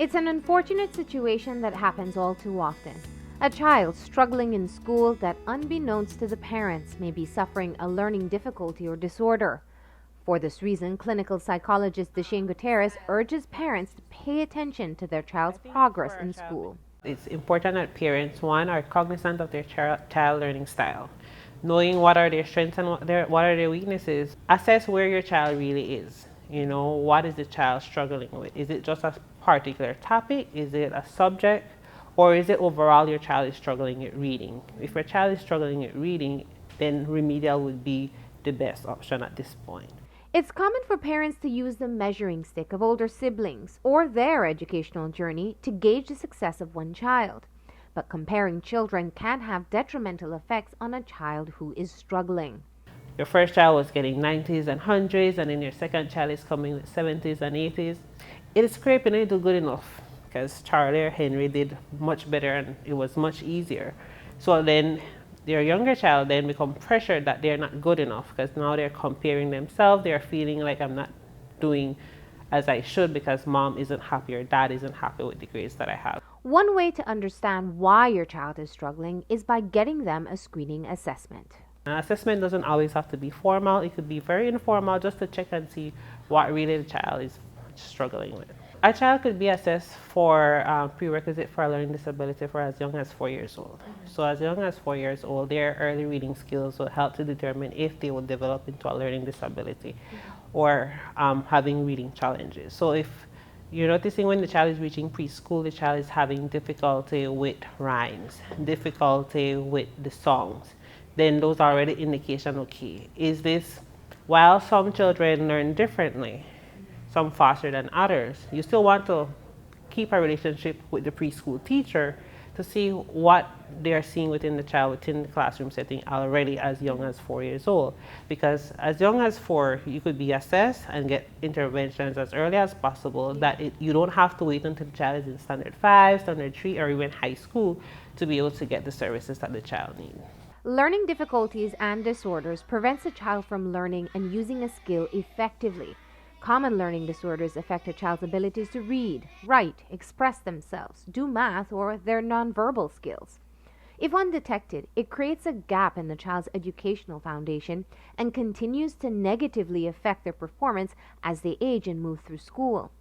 It's an unfortunate situation that happens all too often. A child struggling in school that, unbeknownst to the parents, may be suffering a learning difficulty or disorder. For this reason, clinical psychologist Deshane Gutierrez urges parents to pay attention to their child's progress in school. It's important that parents, one, are cognizant of their child learning style, knowing what are their strengths and what are their weaknesses. Assess where your child really is. You know, what is the child struggling with? Is it just a particular topic? Is it a subject? Or is it overall your child is struggling at reading? If your child is struggling at reading, then remedial would be the best option at this point. It's common for parents to use the measuring stick of older siblings or their educational journey to gauge the success of one child. But comparing children can have detrimental effects on a child who is struggling. Your first child was getting 90s and 100s, and then your second child is coming with 70s and 80s. It is scraping into good enough, because Charlie or Henry did much better and it was much easier. So then their younger child then become pressured that they're not good enough, because now they're comparing themselves. They're feeling like I'm not doing as I should because mom isn't happy or dad isn't happy with the grades that I have. One way to understand why your child is struggling is by getting them a screening assessment. An assessment doesn't always have to be formal. It could be very informal, just to check and see what really the child is struggling with. A child could be assessed for prerequisite for a learning disability for as young as 4 years old. So as young as 4 years old, their early reading skills will help to determine if they will develop into a learning disability or having reading challenges. So if you're noticing when the child is reaching preschool, the child is having difficulty with rhymes, difficulty with the songs, then those are already indication, okay, is this, while some children learn differently, some faster than others, you still want to keep a relationship with the preschool teacher to see what they are seeing within the child within the classroom setting already as young as 4 years old. Because as young as 4, you could be assessed and get interventions as early as possible, that you don't have to wait until the child is in standard 5, standard 3, or even high school to be able to get the services that the child needs. Learning difficulties and disorders prevents a child from learning and using a skill effectively. Common learning disorders affect a child's abilities to read, write, express themselves, do math, or their nonverbal skills. If undetected, it creates a gap in the child's educational foundation and continues to negatively affect their performance as they age and move through school.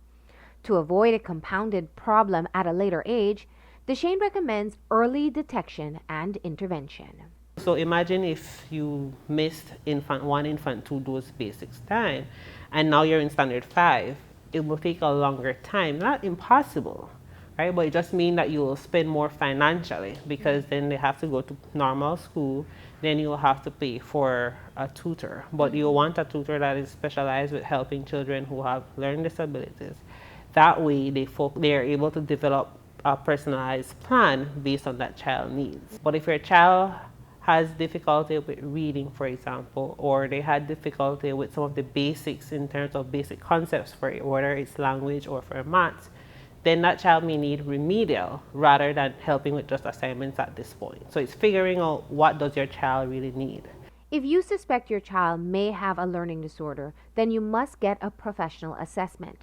To avoid a compounded problem at a later age, Deshane recommends early detection and intervention. So imagine if you missed infant 1, infant 2, those basics time, and now you're in standard 5. It will take a longer time, not impossible, right? But it just means that you will spend more financially, because then they have to go to normal school, then you'll have to pay for a tutor. But you want a tutor that is specialized with helping children who have learning disabilities. That way they are able to develop a personalized plan based on that child needs. But if your child has difficulty with reading, for example, or they had difficulty with some of the basics in terms of basic concepts for it, whether it's language or for maths, then that child may need remedial rather than helping with just assignments at this point. So it's figuring out what does your child really need. If you suspect your child may have a learning disorder, then you must get a professional assessment.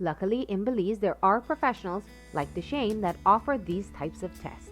Luckily, in Belize, there are professionals like Deshane that offer these types of tests.